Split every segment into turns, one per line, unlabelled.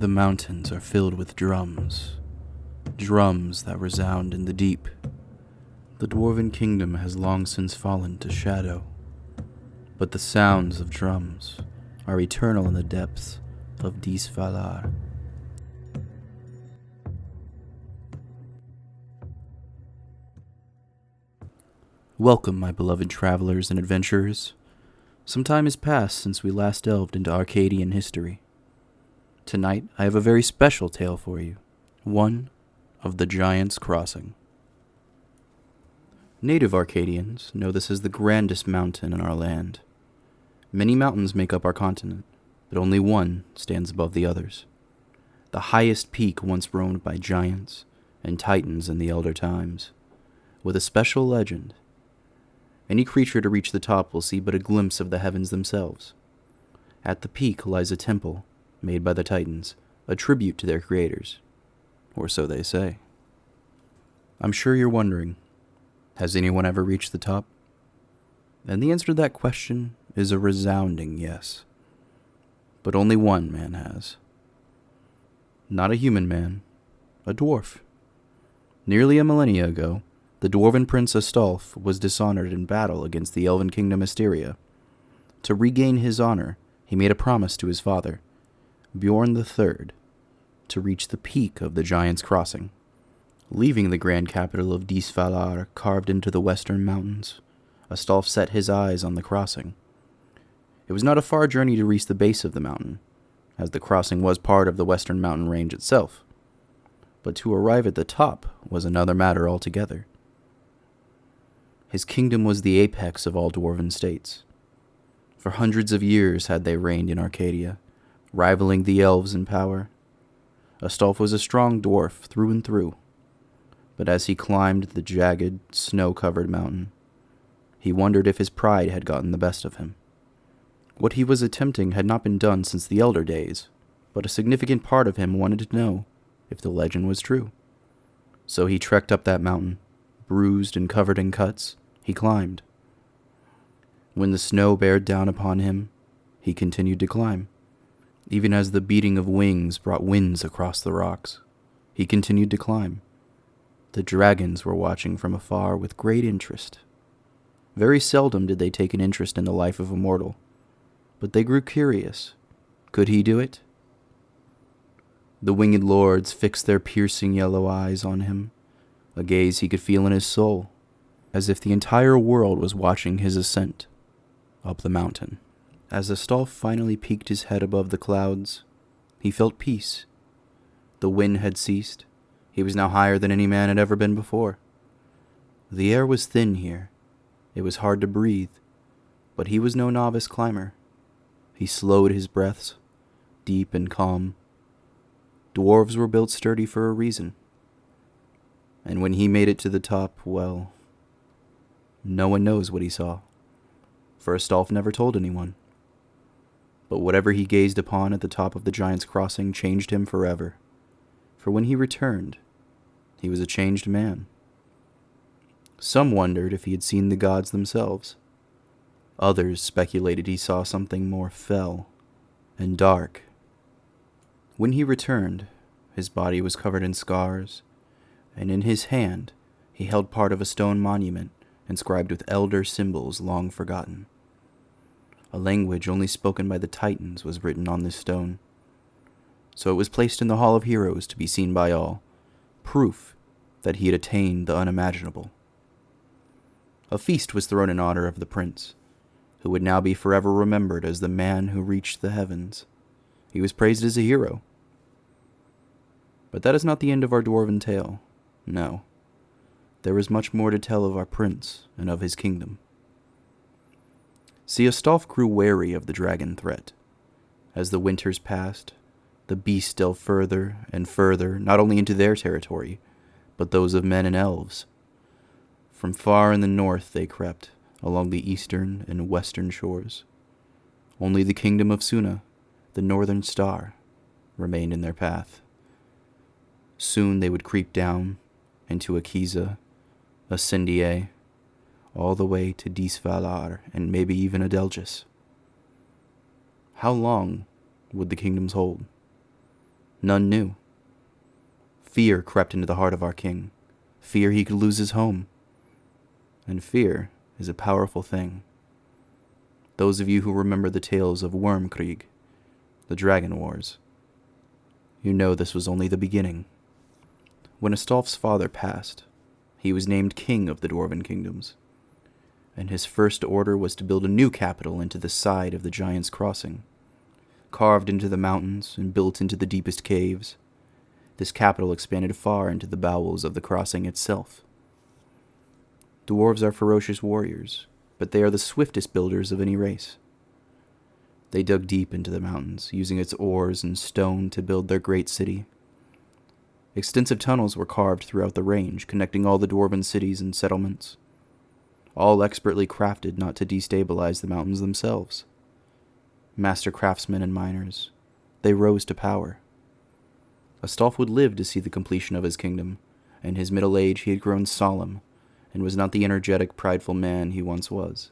The mountains are filled with drums, drums that resound in the deep. The dwarven kingdom has long since fallen to shadow, but the sounds of drums are eternal in the depths of Disvalar. Welcome, my beloved travelers and adventurers. Some time has passed since we last delved into Arcadian history. Tonight, I have a very special tale for you, one of the Giants' Crossing. Native Arcadians know this as the grandest mountain in our land. Many mountains make up our continent, but only one stands above the others. The highest peak once roamed by giants and titans in the elder times, with a special legend. Any creature to reach the top will see but a glimpse of the heavens themselves. At the peak lies a temple made by the Titans, a tribute to their creators. Or so they say. I'm sure you're wondering, has anyone ever reached the top? And the answer to that question is a resounding yes. But only one man has. Not a human man, a dwarf. Nearly a millennia ago, the dwarven prince Astolf was dishonored in battle against the elven kingdom Asteria. To regain his honor, he made a promise to his father, Bjorn III, to reach the peak of the Giants' Crossing. Leaving the grand capital of Disvalar carved into the western mountains, Astolf set his eyes on the crossing. It was not a far journey to reach the base of the mountain, as the crossing was part of the western mountain range itself. But to arrive at the top was another matter altogether. His kingdom was the apex of all dwarven states. For hundreds of years had they reigned in Arcadia, rivaling the elves in power. Astolf was a strong dwarf through and through, but as he climbed the jagged, snow-covered mountain, he wondered if his pride had gotten the best of him. What he was attempting had not been done since the elder days, but a significant part of him wanted to know if the legend was true. So he trekked up that mountain, bruised and covered in cuts. He climbed. When the snow bared down upon him, he continued to climb. Even as the beating of wings brought winds across the rocks, he continued to climb. The dragons were watching from afar with great interest. Very seldom did they take an interest in the life of a mortal, but they grew curious. Could he do it? The winged lords fixed their piercing yellow eyes on him, a gaze he could feel in his soul, as if the entire world was watching his ascent up the mountain. As Astolf finally peeked his head above the clouds, he felt peace. The wind had ceased. He was now higher than any man had ever been before. The air was thin here. It was hard to breathe, but he was no novice climber. He slowed his breaths, deep and calm. Dwarves were built sturdy for a reason. And when he made it to the top, well, no one knows what he saw, for Astolf never told anyone. But whatever he gazed upon at the top of the Giants' Crossing changed him forever. For when he returned, he was a changed man. Some wondered if he had seen the gods themselves. Others speculated he saw something more fell and dark. When he returned, his body was covered in scars, and in his hand he held part of a stone monument inscribed with elder symbols long forgotten. A language only spoken by the Titans was written on this stone. So it was placed in the Hall of Heroes to be seen by all, proof that he had attained the unimaginable. A feast was thrown in honor of the prince, who would now be forever remembered as the man who reached the heavens. He was praised as a hero. But that is not the end of our dwarven tale. No. There is much more to tell of our prince and of his kingdom. See, Astolf grew wary of the dragon threat. As the winters passed, the beasts delved further and further, not only into their territory, but those of men and elves. From far in the north they crept, along the eastern and western shores. Only the kingdom of Suna, the northern star, remained in their path. Soon they would creep down into Akiza, Ascendier, all the way to Disvalar, and maybe even Adelgis. How long would the kingdoms hold? None knew. Fear crept into the heart of our king. Fear he could lose his home. And fear is a powerful thing. Those of you who remember the tales of Wormkrieg, the Dragon Wars, you know this was only the beginning. When Astolf's father passed, he was named king of the Dwarven kingdoms, and his first order was to build a new capital into the side of the Giant's Crossing. Carved into the mountains and built into the deepest caves, this capital expanded far into the bowels of the crossing itself. Dwarves are ferocious warriors, but they are the swiftest builders of any race. They dug deep into the mountains, using its ores and stone to build their great city. Extensive tunnels were carved throughout the range, connecting all the dwarven cities and settlements, all expertly crafted not to destabilize the mountains themselves. Master craftsmen and miners, they rose to power. Astolf would live to see the completion of his kingdom. In his middle age he had grown solemn, and was not the energetic, prideful man he once was.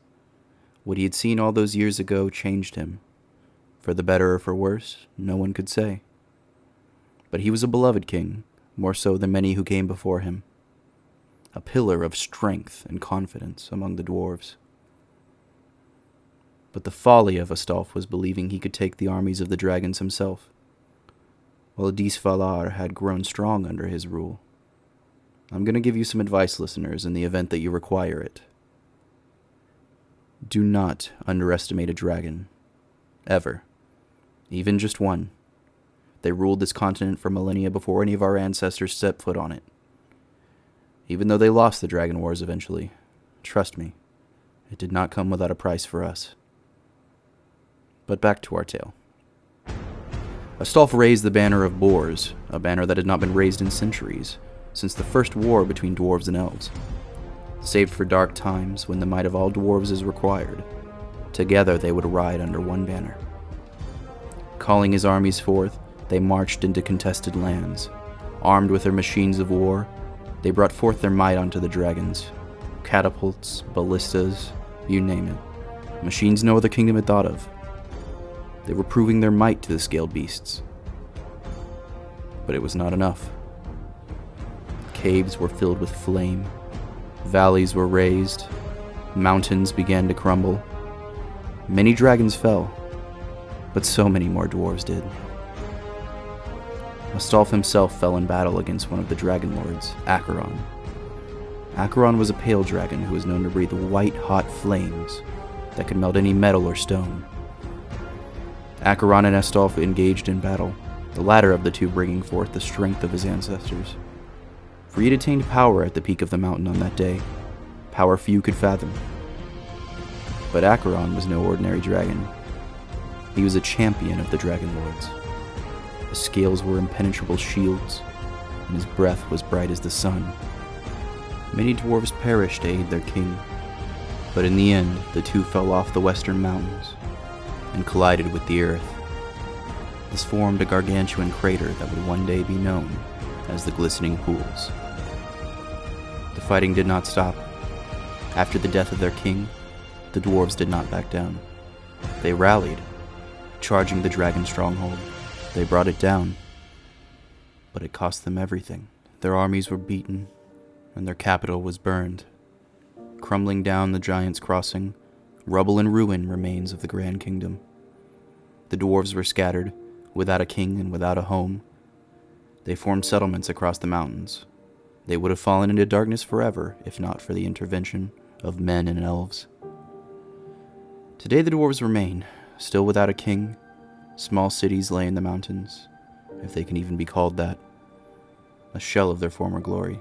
What he had seen all those years ago changed him. For the better or for worse, no one could say. But he was a beloved king, more so than many who came before him. A pillar of strength and confidence among the dwarves. But the folly of Astolf was believing he could take the armies of the dragons himself, while Disvalar had grown strong under his rule. I'm going to give you some advice, listeners, in the event that you require it. Do not underestimate a dragon. Ever. Even just one. They ruled this continent for millennia before any of our ancestors set foot on it. Even though they lost the Dragon Wars eventually, trust me, it did not come without a price for us. But back to our tale. Astolf raised the banner of boars, a banner that had not been raised in centuries, since the first war between dwarves and elves. Saved for dark times when the might of all dwarves is required, together they would ride under one banner. Calling his armies forth, they marched into contested lands. Armed with their machines of war, they brought forth their might onto the dragons. Catapults, ballistas, you name it. Machines no other kingdom had thought of. They were proving their might to the scaled beasts. But it was not enough. Caves were filled with flame. Valleys were raised. Mountains began to crumble. Many dragons fell, but so many more dwarves did. Astolf himself fell in battle against one of the dragon lords, Acheron. Acheron was a pale dragon who was known to breathe white-hot flames that could melt any metal or stone. Acheron and Astolf engaged in battle, the latter of the two bringing forth the strength of his ancestors. For he had attained power at the peak of the mountain on that day, power few could fathom. But Acheron was no ordinary dragon. He was a champion of the Dragon Lords. His scales were impenetrable shields, and his breath was bright as the sun. Many dwarves perished to aid their king, but in the end the two fell off the western mountains and collided with the earth. This formed a gargantuan crater that would one day be known as the Glistening Pools. The fighting did not stop. After the death of their king, the dwarves did not back down. They rallied, charging the dragon stronghold. They brought it down, but it cost them everything. Their armies were beaten, and their capital was burned. Crumbling down the Giant's Crossing, rubble and ruin remains of the Grand Kingdom. The dwarves were scattered, without a king and without a home. They formed settlements across the mountains. They would have fallen into darkness forever if not for the intervention of men and elves. Today the dwarves remain, still without a king. Small cities lay in the mountains, if they can even be called that, a shell of their former glory.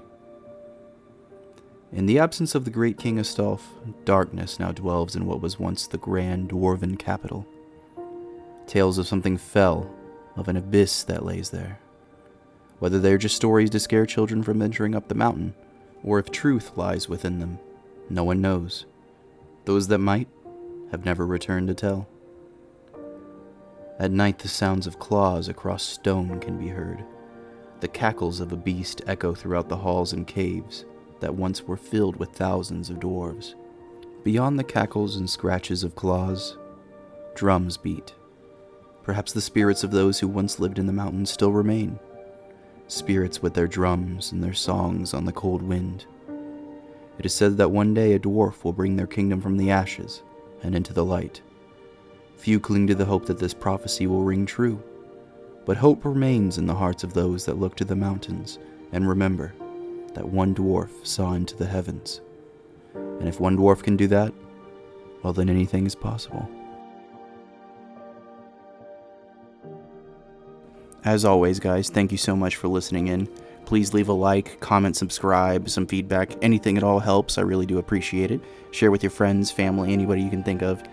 In the absence of the great King Astolf, darkness now dwells in what was once the grand dwarven capital. Tales of something fell, of an abyss that lays there. Whether they are just stories to scare children from venturing up the mountain, or if truth lies within them, no one knows. Those that might have never returned to tell. At night the sounds of claws across stone can be heard. The cackles of a beast echo throughout the halls and caves that once were filled with thousands of dwarves. Beyond the cackles and scratches of claws, drums beat. Perhaps the spirits of those who once lived in the mountains still remain. Spirits with their drums and their songs on the cold wind. It is said that one day a dwarf will bring their kingdom from the ashes and into the light. Few cling to the hope that this prophecy will ring true, but hope remains in the hearts of those that look to the mountains and remember that one dwarf saw into the heavens. And if one dwarf can do that, well, then anything is possible. As always, guys, thank you so much for listening in. Please leave a like, comment, subscribe, some feedback. Anything at all helps. I really do appreciate it. Share with your friends, family, anybody you can think of.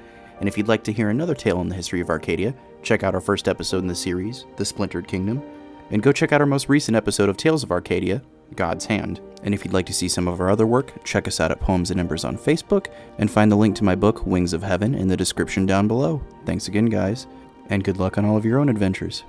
And if you'd like to hear another tale in the history of Arcadia, check out our first episode in the series, The Splintered Kingdom. And go check out our most recent episode of Tales of Arcadia, God's Hand. And if you'd like to see some of our other work, check us out at Poems and Embers on Facebook, and find the link to my book, Wings of Heaven, in the description down below. Thanks again, guys, and good luck on all of your own adventures.